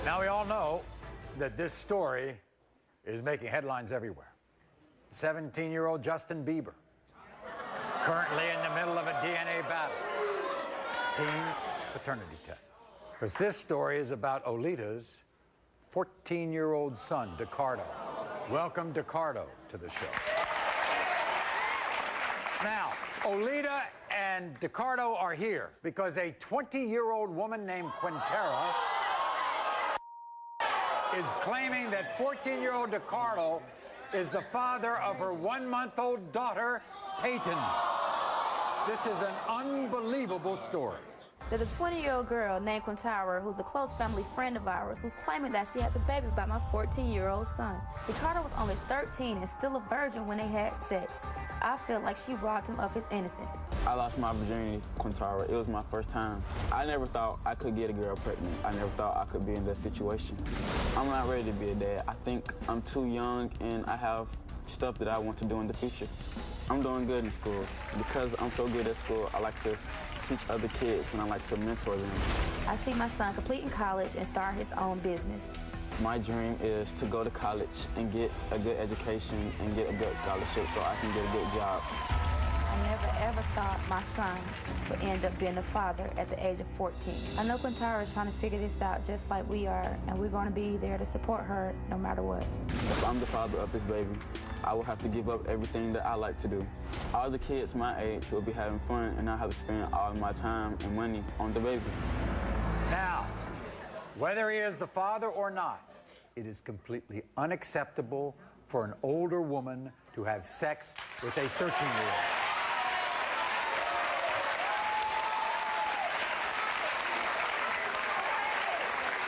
Now, we all know that this story is making headlines everywhere. 17-year-old Justin Bieber, currently in the middle of a DNA battle. Teen paternity tests. Because this story is about Olita's 14-year-old son, Decardo. Welcome, Decardo, to the show. Now, Olita and Decardo are here because a 20-year-old woman named Quintera is claiming that 14-year-old Decardo is the father of her 1-month-old daughter, Peyton. This is an unbelievable story. There's a 20-year-old girl named Quintera who's a close family friend of ours who's claiming that she has a baby by my 14-year-old son. Decardo was only 13 and still a virgin when they had sex. I feel like she robbed him of his innocence. I lost my virginity, Quintera. It was my first time. I never thought I could get a girl pregnant. I never thought I could be in that situation. I'm not ready to be a dad. I think I'm too young and I have stuff that I want to do in the future. I'm doing good in school. Because I'm so good at school, I like to teach other kids and I like to mentor them. I see my son completing college and start his own business. My dream is to go to college and get a good education and get a good scholarship so I can get a good job. I never ever thought my son would end up being a father at the age of 14. I know Quintera is trying to figure this out just like we are, and we're going to be there to support her no matter what. If I'm the father of this baby, I will have to give up everything that I like to do. All the kids my age will be having fun, and I have to spend all my time and money on the baby. Now, whether he is the father or not, it is completely unacceptable for an older woman to have sex with a 13-year-old.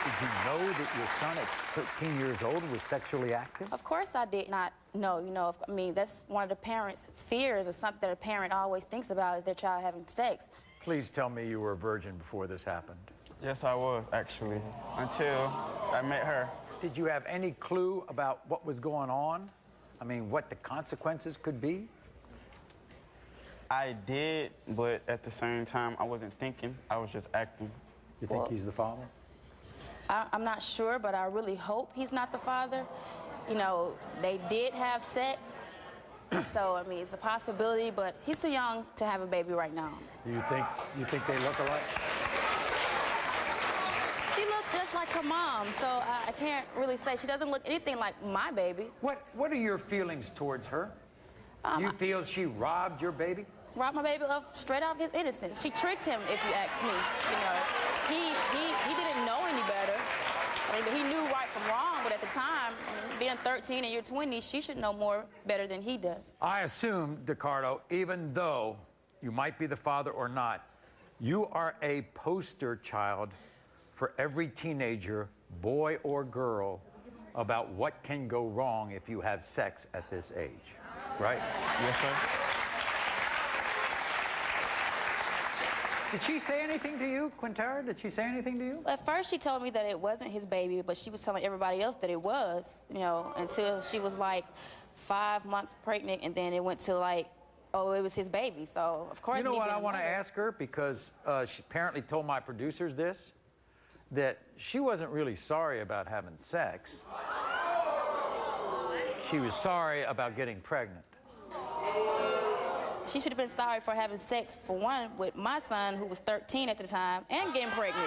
Did you know that your son at 13 years old was sexually active? Of course I did not know, I mean, that's one of the parents' fears or something that a parent always thinks about is their child having sex. Please tell me you were a virgin before this happened. Yes, I was, actually, until I met her. Did you have any clue about what was going on? I mean, what the consequences could be? I did, but at the same time, I wasn't thinking. I was just acting. You think he's the father? I'm not sure, but I really hope he's not the father. They did have sex, so, I mean, it's a possibility, but he's too young to have a baby right now. You think they look alike? She looks just like her mom, so I can't really say. She doesn't look anything like my baby. What are your feelings towards her? You feel she robbed your baby? Robbed my baby straight out of his innocence. She tricked him, if you ask me. He didn't know any better. I mean, he knew right from wrong, but at the time, being 13 and you're 20, she should know more better than he does. I assume, Decardo, even though you might be the father or not, you are a poster child for every teenager, boy or girl, about what can go wrong if you have sex at this age, right? Yes, sir. Did she say anything to you, Quintera? Did she say anything to you? At first, she told me that it wasn't his baby, but she was telling everybody else that it was, until she was like 5 months pregnant, and then it went to like, oh, it was his baby. So, of course, you know what I want to ask her? Because she apparently told my producers this, that she wasn't really sorry about having sex. She was sorry about getting pregnant. She should have been sorry for having sex, for one, with my son, who was 13 at the time, and getting pregnant.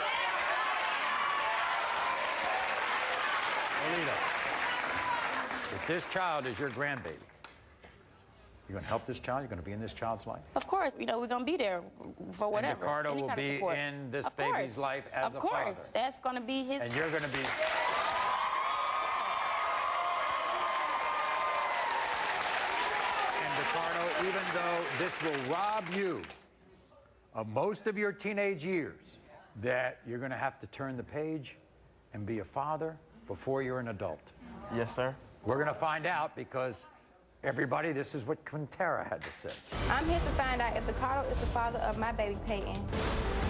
Olita, if this child is your grandbaby, you're going to help this child? You're going to be in this child's life? Of course. We're going to be there for whatever. And Decardo will be in this baby's life as a father. Of course. That's going to be his... And you're going to be... Even though this will rob you of most of your teenage years, that you're going to have to turn the page and be a father before you're an adult. Yes, sir. We're going to find out because, everybody, this is what Quintera had to say. I'm here to find out if Decardo is the father of my baby, Peyton.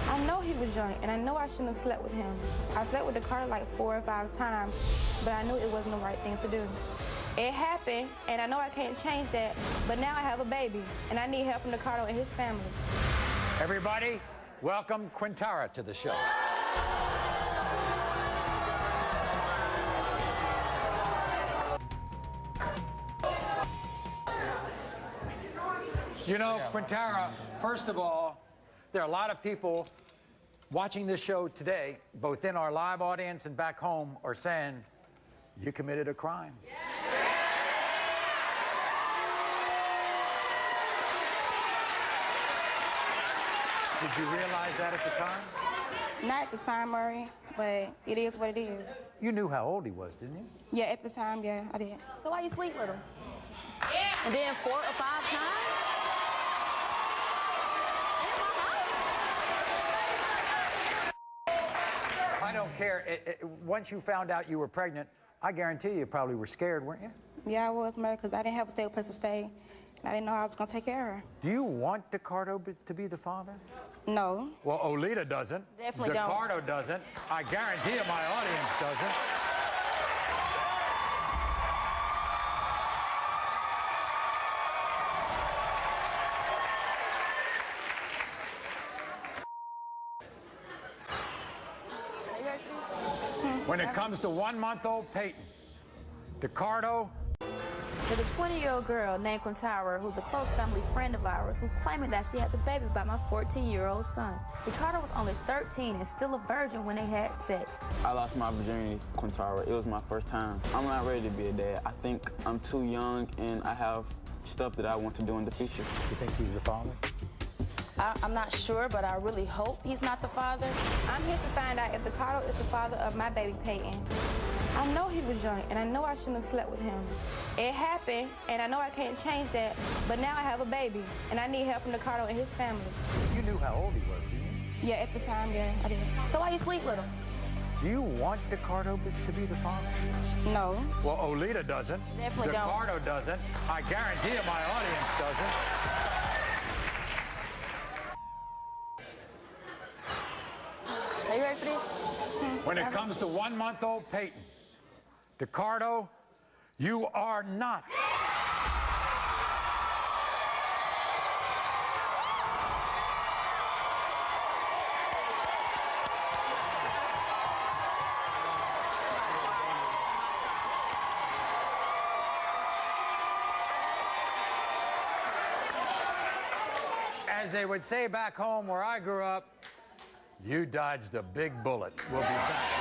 I know he was young, and I know I shouldn't have slept with him. I slept with Decardo like 4 or 5 times, but I knew it wasn't the right thing to do. It happened, and I know I can't change that, but now I have a baby, and I need help from Decardo and his family. Everybody, welcome Quintera to the show. You know, Quintara, first of all, there are a lot of people watching this show today, both in our live audience and back home, are saying, you committed a crime. Did you realize that at the time? Not at the time, Murray, but it is what it is. You knew how old he was, didn't you? Yeah, at the time, yeah, I did. So why you sleep with him? And then 4 or 5 times? I don't care. Once you found out you were pregnant, I guarantee you probably were scared, weren't you? Yeah, I was, Murray, because I didn't have a stable place to stay, and I didn't know how I was going to take care of her. Do you want DeCardo to be the father? No. Well, Olita doesn't. Definitely don't. DeCardo doesn't. I guarantee you my audience doesn't. When it comes to 1-month-old Peyton, DeCardo. There's a 20-year-old girl named Quintara who's a close family friend of ours who's claiming that she has a baby by my 14-year-old son. Ricardo was only 13 and still a virgin when they had sex. I lost my virginity, Quintara. It was my first time. I'm not ready to be a dad. I think I'm too young and I have stuff that I want to do in the future. You think he's the father? I'm not sure, but I really hope he's not the father. I'm here to find out if DeCardo is the father of my baby Peyton. I know he was young, and I know I shouldn't have slept with him. It happened, and I know I can't change that, but now I have a baby, and I need help from DeCardo and his family. You knew how old he was, didn't you? Yeah, at the time, yeah, I did. So why you sleep with him? Do you want DeCardo to be the father? No. Well, Olita doesn't. Definitely don't. DeCardo doesn't. I guarantee you my audience doesn't. Are you ready for this? When it comes to 1-month-old Peyton, DeCardo, you are not. As they would say back home where I grew up, you dodged a big bullet. We'll be back.